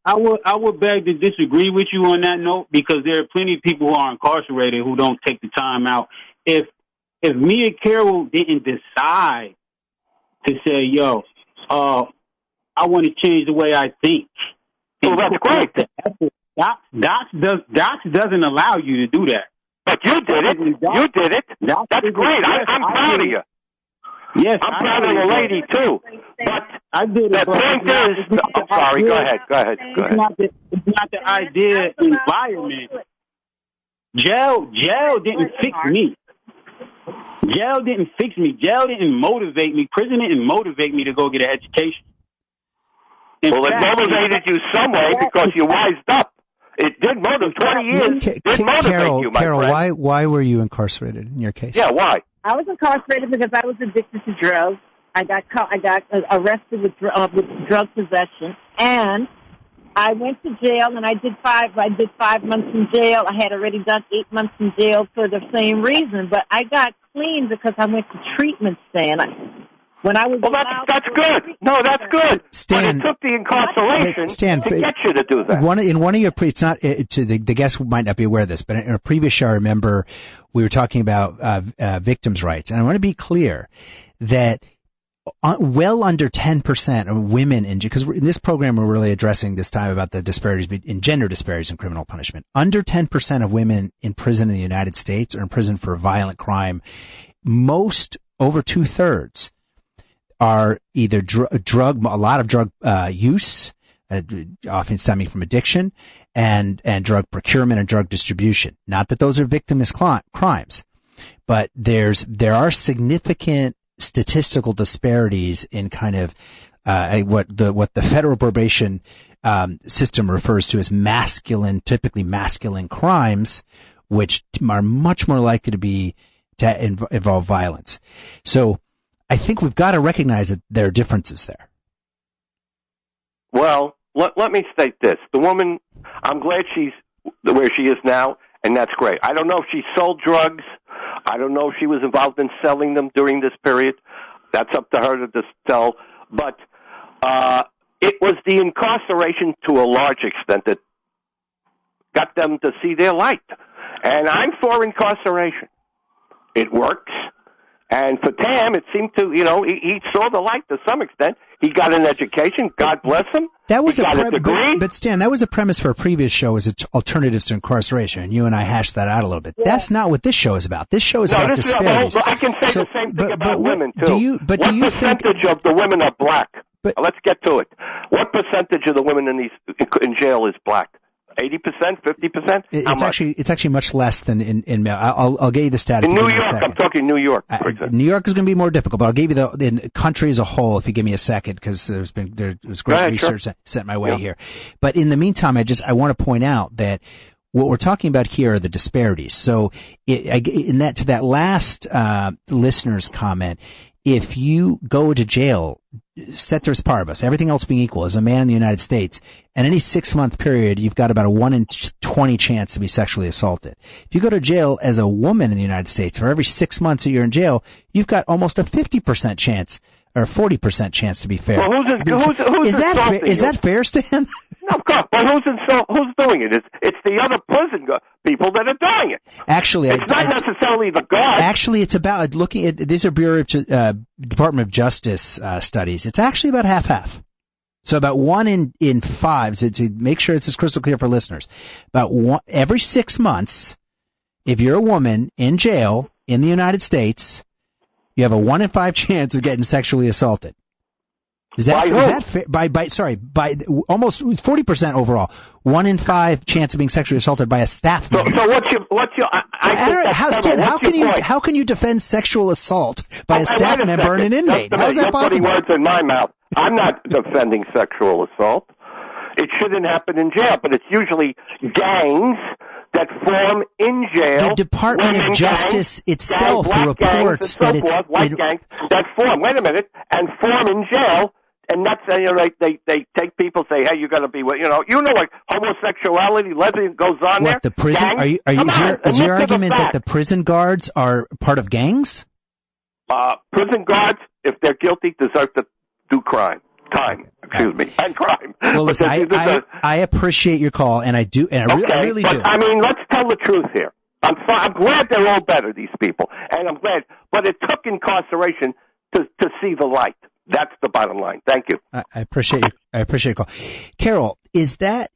I would beg to disagree with you on that note, because there are plenty of people who are incarcerated who don't take the time out. If me and Carol didn't decide to say, yo, I want to change the way I think, well, that's great. Docs doesn't allow you to do that. But you did it. You did it. That's great. I'm proud of you. Yes, I'm proud of the lady too. But I did the point is, I'm sorry. Go ahead. It's not the idea environment. Jail didn't fix me. Jail didn't fix me. Jail didn't motivate me. Prison didn't motivate me to go get an education. It motivated you some way because you wised up. It did more than 20 years. Did motivate you, my Carol, friend. why were you incarcerated in your case? Yeah, why? I was incarcerated because I was addicted to drugs. I got arrested with drug possession, and I went to jail, and I did 5 months in jail. I had already done 8 months in jail for the same reason, but I got clean because I went to treatment stand. When I was that's good. No, that's good. Stan, but it took the incarceration to get you to do that. In one of your it's not to the guests who might not be aware of this, but in a previous show, I remember we were talking about victims' rights, and I want to be clear that well under 10% of women because in this program we're really addressing this time about the disparities in gender disparities in criminal punishment. Under 10% of women in prison in the United States are in prison for a violent crime. Most, over 2/3, are either a lot of drug use, often stemming from addiction, and drug procurement and drug distribution. Not that those are victimless crimes, but there are significant statistical disparities in kind of what the federal probation system refers to as typically masculine crimes, which are much more likely to involve violence. So I think we've got to recognize that there are differences there. Well, let me state this. The woman, I'm glad she's where she is now, and that's great. I don't know if she sold drugs. I don't know if she was involved in selling them during this period. That's up to her to tell. But it was the incarceration to a large extent that got them to see their light. And I'm for incarceration. It works. And for Tam, it seemed to, he saw the light to some extent. He got an education. God bless him. That was he got a degree. But Stan, that was a premise for a previous show as alternatives to incarceration, and you and I hashed that out a little bit. Yeah. That's not what this show is about. This show is about disparities. I can say the same thing about women, too. What percentage of the women are black? Let's get to it. What percentage of the women in jail is black? 80%, 50%? It's actually much less than in I'll get you the stat. In New York, I'm talking New York. For example. New York is going to be more difficult, but I'll give you the country as a whole if you give me a second, because there was great research sent my way here. But in the meantime, I want to point out that what we're talking about here are the disparities. So to that last listener's comment, if you go to jail, ceteris paribus, everything else being equal, as a man in the United States, in any 6-month period, you've got about a 1 in 20 chance to be sexually assaulted. If you go to jail as a woman in the United States, for every 6 months that you're in jail, you've got almost a 50% chance or 40% chance to be fair. Well, is that fair, Stan? No, of course. But who's doing it? It's the other prison people that are doing it. Actually, it's not necessarily the guards. Actually, it's about looking at these are Department of Justice studies. It's actually about half. So about 1 in 5. To make sure this is crystal clear for listeners, every 6 months, if you're a woman in jail in the United States, you have a 1 in 5 chance of getting sexually assaulted. Is that fair? By almost 40% overall. 1 in 5 chance of being sexually assaulted by a staff member. So what's your? How can you defend sexual assault by a staff member and an inmate? How is that possible? You're putting words in my mouth. I'm not defending sexual assault. It shouldn't happen in jail, but it's usually gangs that form in jail. The Department of Justice itself reports that it's white gangs that form. Wait a minute, and form in jail, and that's they take people, say, hey, you got to be what like homosexuality, lesbian goes on there. What, the prison? Is your argument that the prison guards are part of gangs? Prison guards, if they're guilty, deserve to do crime. And crime. Well, listen, I appreciate your call, and I do, and I really do. I mean, let's tell the truth here. I'm glad they're all better, these people, and I'm glad. But it took incarceration to see the light. That's the bottom line. Thank you. I appreciate you. I appreciate your call, Carol. Is that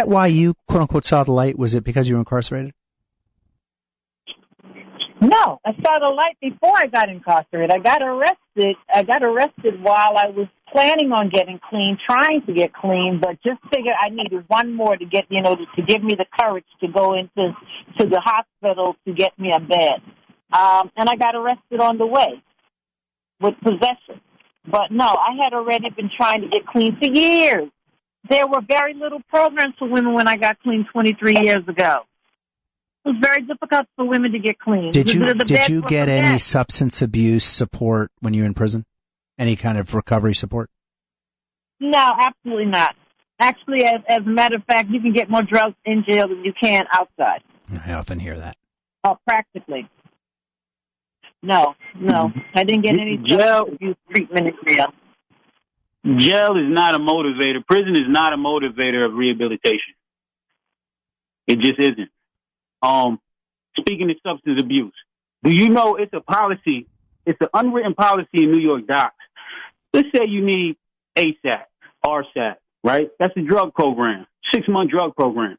why you quote unquote saw the light? Was it because you were incarcerated? No, I saw the light before I got incarcerated. I got arrested while I was planning on getting clean, trying to get clean, but just figured I needed one more to get, to give me the courage to go to the hospital to get me a bed. And I got arrested on the way with possession. But no, I had already been trying to get clean for years. There were very little programs for women when I got clean 23 years ago. It was very difficult for women to get clean. Did you get any substance abuse support when you were in prison? Any kind of recovery support? No, absolutely not. Actually, as a matter of fact, you can get more drugs in jail than you can outside. I often hear that. Oh, practically. No. I didn't get any substance abuse treatment in jail. Jail is not a motivator. Prison is not a motivator of rehabilitation. It just isn't. Speaking of substance abuse, do you know it's a policy, it's an unwritten policy in New York docks. Let's say you need ASAT, RSAT, right? That's a drug program, 6-month drug program.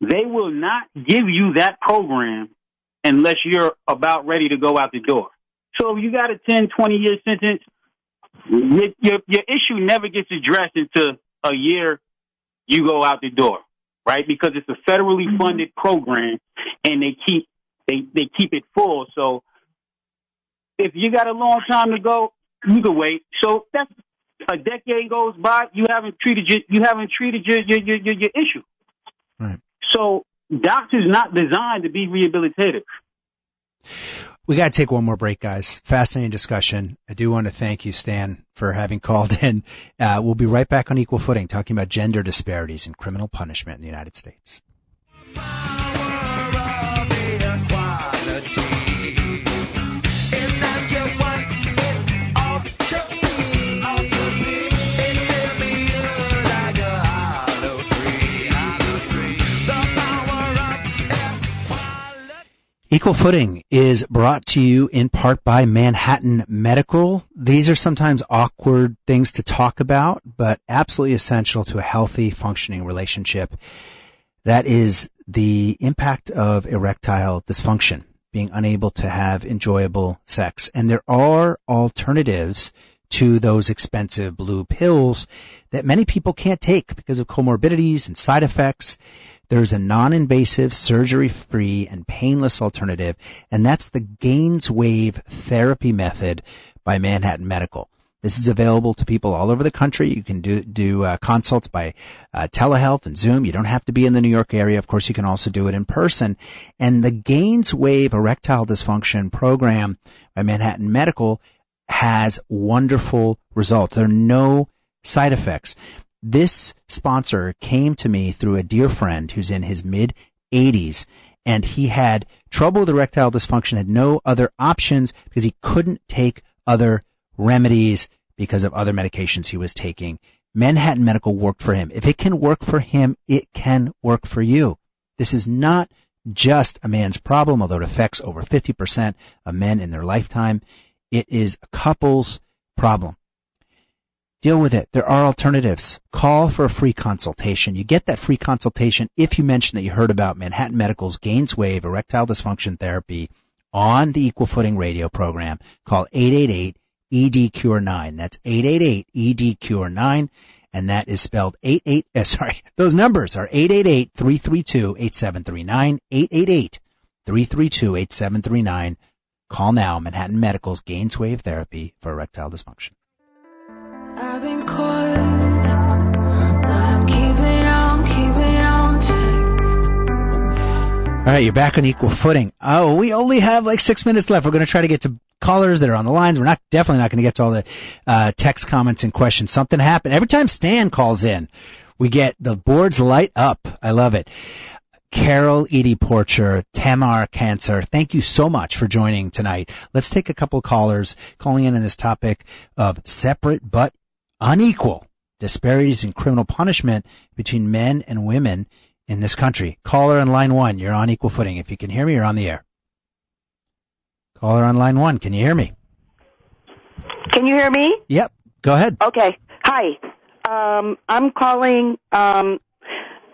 They will not give you that program unless you're about ready to go out the door. So if you got a 10, 20-year sentence, your issue never gets addressed until a year you go out the door, right? Because it's a federally funded program, and they keep it full. So if you got a long time to go, you can wait. So that's a decade goes by, you haven't treated your issue. Right. So docs is not designed to be rehabilitative. We got to take one more break, guys. Fascinating discussion. I do want to thank you, Stan, for having called in. We'll be right back on Equal Footing, talking about gender disparities in criminal punishment in the United States. Equal Footing is brought to you in part by Manhattan Medical. These are sometimes awkward things to talk about, but absolutely essential to a healthy, functioning relationship. That is the impact of erectile dysfunction, being unable to have enjoyable sex. And there are alternatives to those expensive blue pills that many people can't take because of comorbidities and side effects. There's a non-invasive, surgery-free, and painless alternative, and that's the GainsWave therapy method by Manhattan Medical. This is available to people all over the country. You can do consults by telehealth and Zoom. You don't have to be in the New York area. Of course, you can also do it in person. And the GainsWave erectile dysfunction program by Manhattan Medical has wonderful results. There are no side effects. This sponsor came to me through a dear friend who's in his mid-80s, and he had trouble with erectile dysfunction, had no other options because he couldn't take other remedies because of other medications he was taking. Manhattan Medical worked for him. If it can work for him, it can work for you. This is not just a man's problem, although it affects over 50% of men in their lifetime. It is a couple's problem. Deal with it. There are alternatives. Call for a free consultation. You get that free consultation if you mention that you heard about Manhattan Medical's GainsWave erectile dysfunction therapy on the Equal Footing radio program. Call 888-ED-CURE-9. That's 888-ED-CURE-9. And that is spelled those numbers are 888-332-8739, 888-332-8739. Call now, Manhattan Medical's GainsWave therapy for erectile dysfunction. I've been caught, but I'm keeping on to. All right, you're back on Equal Footing. Oh, we only have like 6 minutes left. We're going to try to get to callers that are on the lines. We're definitely not going to get to all the text comments and questions. Something happened. Every time Stan calls in, we get the boards light up. I love it. Carol Edie Porcher, Tamar Cancer, thank you so much for joining tonight. Let's take a couple callers calling in this topic of separate but unequal disparities in criminal punishment between men and women in this country. Caller on line 1, you're on Equal Footing. If you can hear me, you're on the air. Caller on line 1, can you hear me? Can you hear me? Yep, go ahead. Okay. Hi. I'm calling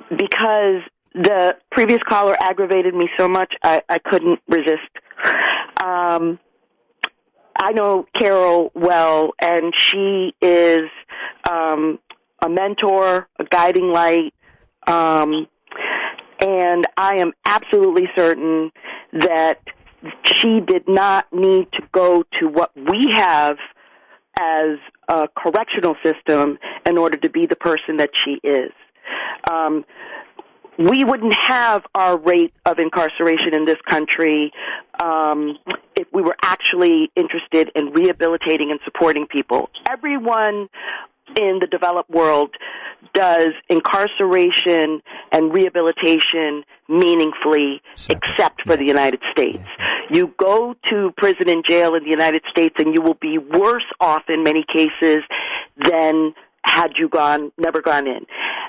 because the previous caller aggravated me so much I couldn't resist. I know Carol well, and she is a mentor, a guiding light, and I am absolutely certain that she did not need to go to what we have as correctional system in order to be the person that she is. We wouldn't have our rate of incarceration in this country if we were actually interested in rehabilitating and supporting people. Everyone in the developed world does incarceration and rehabilitation meaningfully, except for the United States. You go to prison and jail in the United States and you will be worse off in many cases than had you never gone in.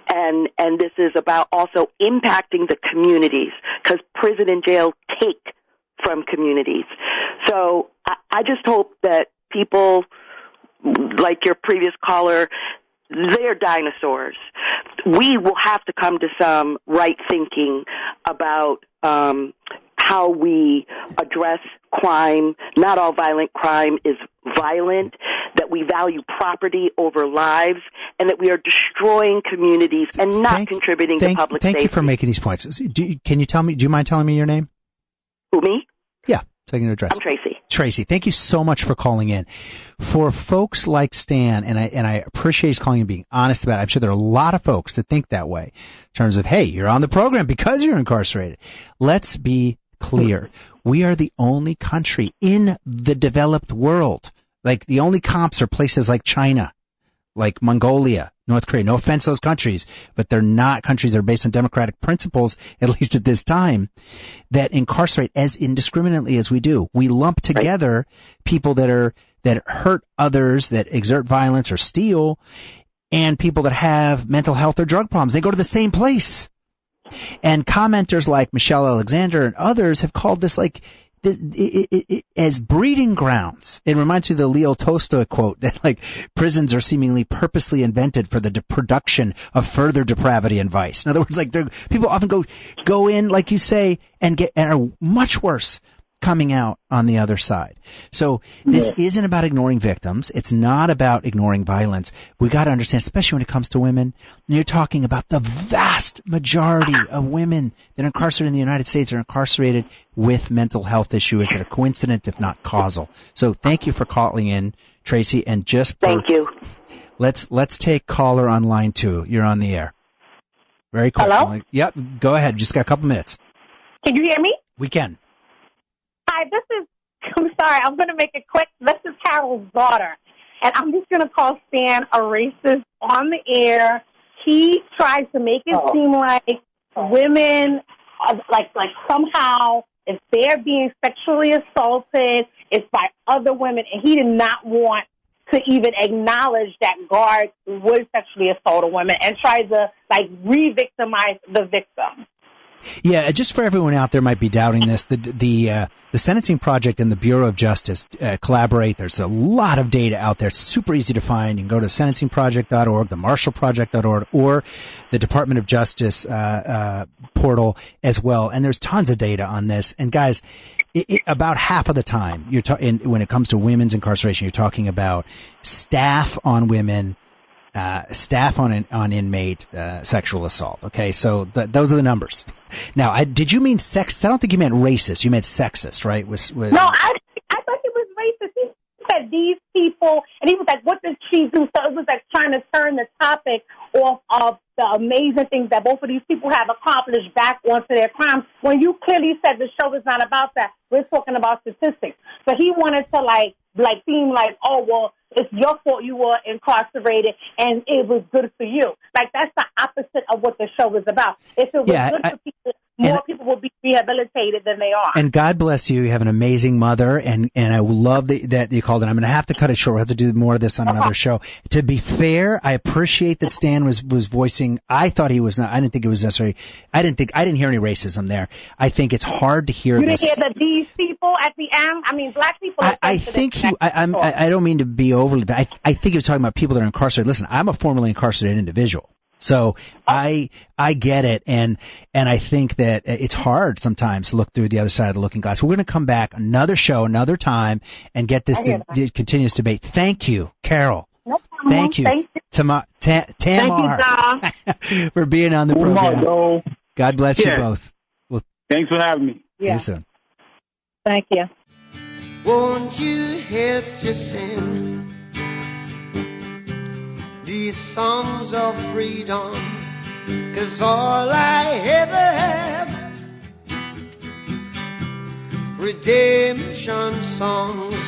And this is about also impacting the communities, because prison and jail take from communities. So I just hope that people, like your previous caller, they're dinosaurs. We will have to come to some right thinking about how we address crime. Not all violent crime is violent, that we value property over lives, and that we are destroying communities and not contributing to public safety. Thank you for making these points. Can you tell me, do you mind telling me your name? Who, me? Yeah, so I can address. I'm Tracy. Tracy, thank you so much for calling in. For folks like Stan, and I appreciate his calling and being honest about it. I'm sure there are a lot of folks that think that way in terms of, hey, you're on the program because you're incarcerated. Let's be clear. We are the only country in the developed world. Like, the only comps are places like China, like Mongolia, North Korea. No offense to those countries, but they're not countries that are based on democratic principles, at least at this time, that incarcerate as indiscriminately as we do. We lump together people that hurt others, that exert violence or steal, and people that have mental health or drug problems. They go to the same place. And commenters like Michelle Alexander and others have called this like as breeding grounds. It reminds me of the Leo Tolstoy quote that like prisons are seemingly purposely invented for the production of further depravity and vice. In other words, like people often go in, like you say, and are much worse coming out on the other side. So this isn't about ignoring victims. It's not about ignoring violence. We got to understand, especially when it comes to women, you're talking about the vast majority of women that are incarcerated in the United States are incarcerated with mental health issues that are coincident, if not causal. So thank you for calling in, Tracy. And thank you. Let's take caller on line 2. You're on the air. Very cool. Hello? Yep. Go ahead. Just got a couple minutes. Can you hear me? We can. Hi, I'm sorry, I'm going to make it quick. This is Carol's daughter, and I'm just going to call Stan a racist on the air. He tries to make it seem like women, like somehow if they're being sexually assaulted, it's by other women, and he did not want to even acknowledge that guards would sexually assault a woman and try to, like, re-victimize the victim. Yeah, just for everyone out there might be doubting this, the Sentencing Project and the Bureau of Justice collaborate. There's a lot of data out there. It's super easy to find. You can go to sentencingproject.org, the marshallproject.org, or the Department of Justice portal as well. And there's tons of data on this. And guys, about half of the time, when it comes to women's incarceration, you're talking about staff on women, staff on inmate sexual assault. Okay, so those are the numbers. Now, did you mean sexist? I don't think you meant racist. You meant sexist, right? No, I thought it was racist. He said these people, and he was like, what did she do? So it was like trying to turn the topic off of the amazing things that both of these people have accomplished back onto their crimes, when you clearly said the show is not about that. We're talking about statistics. So he wanted to like seem like, oh, well, it's your fault you were incarcerated and it was good for you. Like, that's the opposite of what the show is about. If it was good for people, more people will be rehabilitated than they are. And God bless you. You have an amazing mother, and I love that you called it. I'm going to have to cut it short. We'll have to do more of this on another show. To be fair, I appreciate that Stan was voicing. I thought he was not. I didn't think it was necessary. I didn't hear any racism there. I think it's hard to hear this. You didn't hear these people at the end? I mean, black people. I think I don't mean to be overly, but I think he was talking about people that are incarcerated. Listen, I'm a formerly incarcerated individual. So I get it, and I think that it's hard sometimes to look through the other side of the looking glass. We're going to come back another show, another time, and get this continuous debate. Thank you, Carol. No problem. Thank you, Tamar, for being on the program. God bless you both. Well, thanks for having me. See you soon. Thank you. Won't you help to sing these songs of freedom, 'cause all I ever have, redemption songs,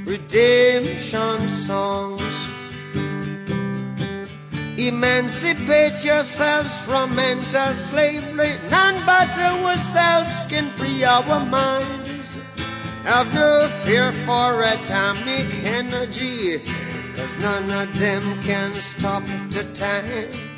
redemption songs. Emancipate yourselves from mental slavery, none but ourselves can free our minds. Have no fear for atomic energy, 'cause none of them can stop the time.